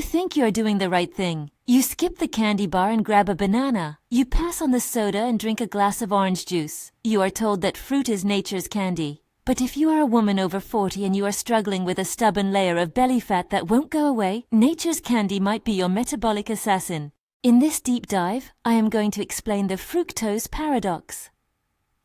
think you are doing the right thing. You skip the candy bar and grab a banana. You pass on the soda and drink a glass of orange juice. You are told that fruit is nature's candy. But if you are a woman over 40 and you are struggling with a stubborn layer of belly fat that won't go away, nature's candy might be your metabolic assassin. In this deep dive, I am going to explain the fructose paradox.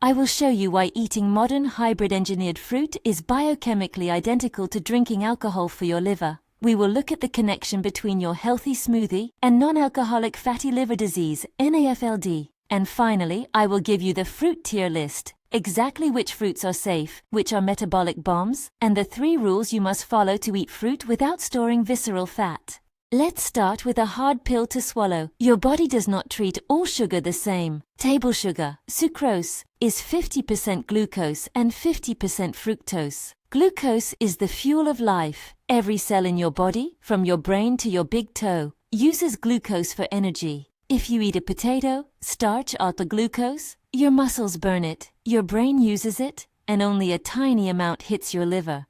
I will show you why eating modern hybrid-engineered fruit is biochemically identical to drinking alcohol for your liver. We will look at the connection between your healthy smoothie and non-alcoholic fatty liver disease, NAFLD. And finally, I will give you the fruit tier list, exactly which fruits are safe, which are metabolic bombs, and the 3 rules you must follow to eat fruit without storing visceral fat. Let's start with a hard pill to swallow. Your body does not treat all sugar the same. Table sugar, sucrose, is 50% glucose and 50% fructose. Glucose is the fuel of life. Every cell in your body, from your brain to your big toe, uses glucose for energy. If you eat a potato, starch out the glucose, your muscles burn it, your brain uses it, and only a tiny amount hits your liver.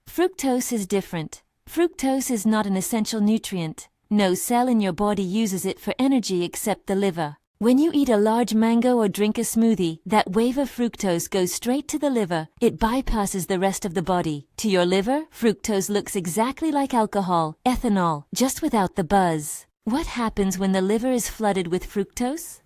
Fructose is different. Fructose is not an essential nutrient. No cell in your body uses it for energy except the liver. When you eat a large mango or drink a smoothie, that wave of fructose goes straight to the liver. It bypasses the rest of the body. To your liver, fructose looks exactly like alcohol, ethanol, just without the buzz. What happens when the liver is flooded with fructose?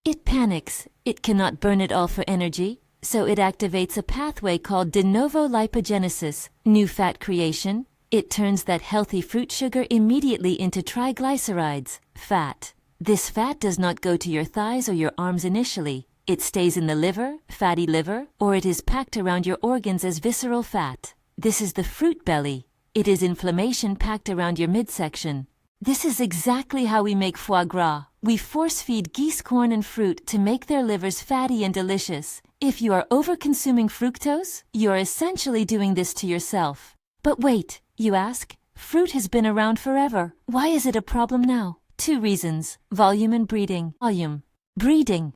It panics. It cannot burn it all for energy, so it activates a pathway called de novo lipogenesis, new fat creation. It turns that healthy fruit sugar immediately into triglycerides, fat. This fat does not go to your thighs or your arms initially. It stays in the liver, fatty liver, or it is packed around your organs as visceral fat. This is the fruit belly. It is inflammation packed around your midsection. This is exactly how we make foie gras. We force-feed geese corn and fruit to make their livers fatty and delicious. If you are over-consuming fructose, you are essentially doing this to yourself. But wait, you ask, fruit has been around forever. Why is it a problem now? 2 reasons: volume and breeding. Volume. Breeding.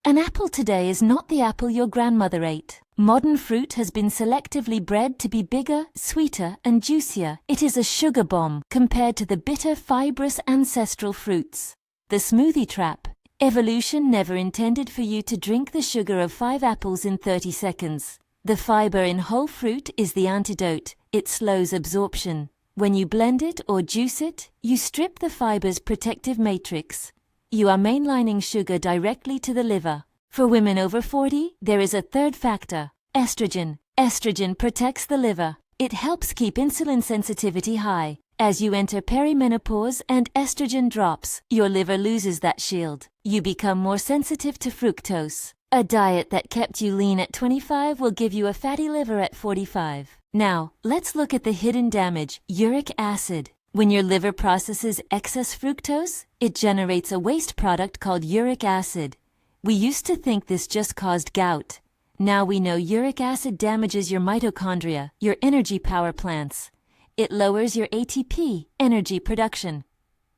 An apple today is not the apple your grandmother ate. Modern fruit has been selectively bred to be bigger, sweeter, and juicier. It is a sugar bomb compared to the bitter, fibrous ancestral fruits. The smoothie trap. Evolution never intended for you to drink the sugar of 5 apples in 30 seconds. The fiber in whole fruit is the antidote. It slows absorption. When you blend it or juice it, you strip the fiber's protective matrix. You are mainlining sugar directly to the liver. For women over 40, there is a 3rd factor: estrogen. Estrogen protects the liver. It helps keep insulin sensitivity high. As you enter perimenopause and estrogen drops, your liver loses that shield. You become more sensitive to fructose. A diet that kept you lean at 25 will give you a fatty liver at 45. Now, let's look at the hidden damage: uric acid. When your liver processes excess fructose, it generates a waste product called uric acid. We used to think this just caused gout. Now we know uric acid damages your mitochondria, your energy power plants. It lowers your ATP, energy production.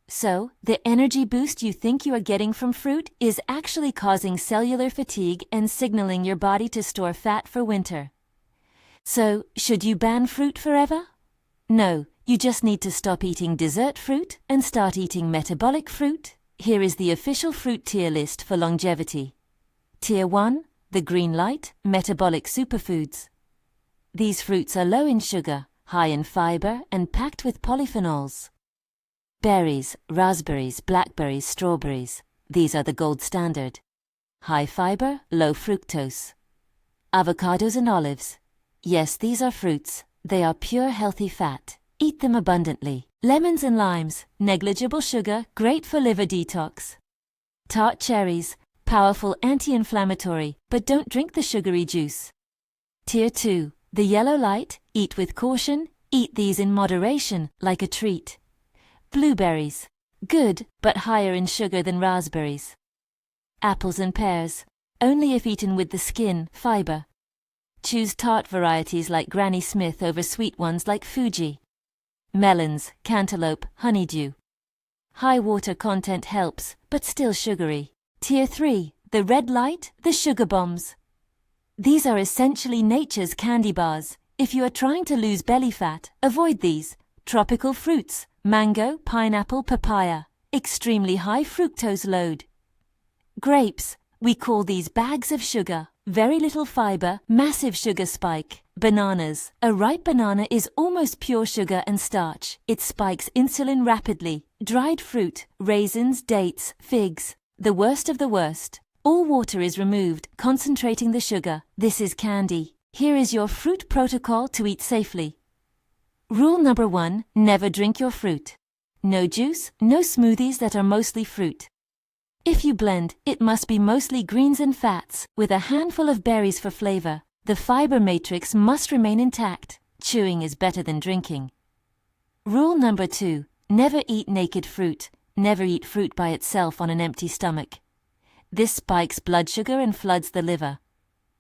So, the energy boost you think you are getting from fruit is actually causing cellular fatigue and signaling your body to store fat for winter. So, should you ban fruit forever? No, you just need to stop eating dessert fruit and start eating metabolic fruit. Here is the official fruit tier list for longevity. Tier 1, the green light, metabolic superfoods. These fruits are low in sugar, high in fiber, and packed with polyphenols. Berries, raspberries, blackberries, strawberries. These are the gold standard. High fiber, low fructose. Avocados and olives. Yes, these are fruits. They are pure healthy fat. Eat them abundantly. Lemons and limes, negligible sugar, great for liver detox. Tart cherries, powerful anti-inflammatory, but don't drink the sugary juice. Tier 2, the yellow light, eat with caution, eat these in moderation, like a treat. Blueberries, good, but higher in sugar than raspberries. Apples and pears, only if eaten with the skin, fiber. Choose tart varieties like Granny Smith over sweet ones like Fuji. Melons, cantaloupe, honeydew. High water content helps, but still sugary. Tier 3, the red light, the sugar bombs. These are essentially nature's candy bars. If you are trying to lose belly fat, avoid these. Tropical fruits, Mango, pineapple, papaya. Extremely high fructose load. Grapes. We call these bags of sugar. Very little fiber, massive sugar spike. Bananas. A ripe banana is almost pure sugar and starch. It spikes insulin rapidly. Dried fruit. Raisins, dates, figs. The worst of the worst. All water is removed, concentrating the sugar. This is candy. Here is your fruit protocol to eat safely. Rule number 1. Never drink your fruit. No juice, no smoothies that are mostly fruit. If you blend, it must be mostly greens and fats, with a handful of berries for flavor. The fiber matrix must remain intact. Chewing is better than drinking. Rule number 2. Never eat naked fruit. Never eat fruit by itself on an empty stomach. This spikes blood sugar and floods the liver.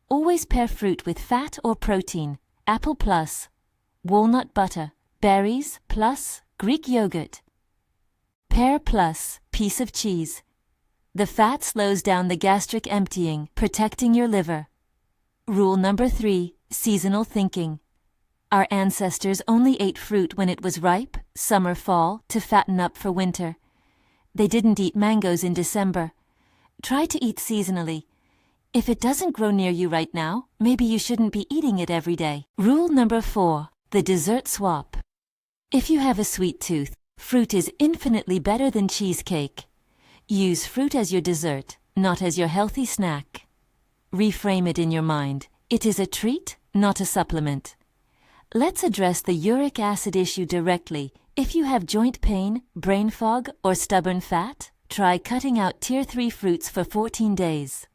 Always pair fruit with fat or protein. Apple plus, walnut butter, berries plus, Greek yogurt. Pear plus, piece of cheese. The fat slows down the gastric emptying, protecting your liver. Rule number 3. Seasonal thinking. Our ancestors only ate fruit when it was ripe, summer, fall, to fatten up for winter. They didn't eat mangoes in December. Try to eat seasonally. If it doesn't grow near you right now, maybe you shouldn't be eating it every day. Rule number 4. The dessert swap. If you have a sweet tooth, fruit is infinitely better than cheesecake. Use fruit as your dessert, not as your healthy snack. Reframe it in your mind. It is a treat, not a supplement. Let's address the uric acid issue directly. If you have joint pain, brain fog, or stubborn fat, try cutting out Tier 3 fruits for 14 days.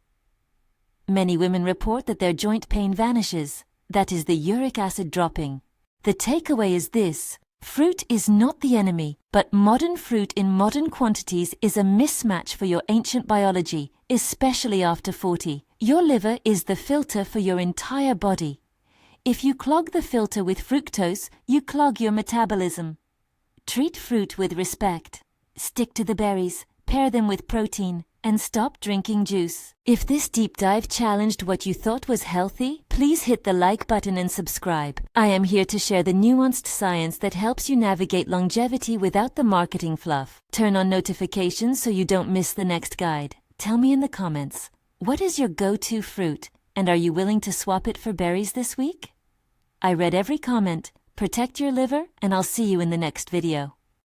Many women report that their joint pain vanishes. That is the uric acid dropping. The takeaway is this: fruit is not the enemy, but modern fruit in modern quantities is a mismatch for your ancient biology, especially after 40. Your liver is the filter for your entire body. If you clog the filter with fructose, you clog your metabolism. Treat fruit with respect. Stick to the berries, pair them with protein, and stop drinking juice. If this deep dive challenged what you thought was healthy, please hit the like button and subscribe. I am here to share the nuanced science that helps you navigate longevity without the marketing fluff. Turn on notifications so you don't miss the next guide. Tell me in the comments, what is your go-to fruit, and are you willing to swap it for berries this week? I read every comment. Protect your liver, and I'll see you in the next video.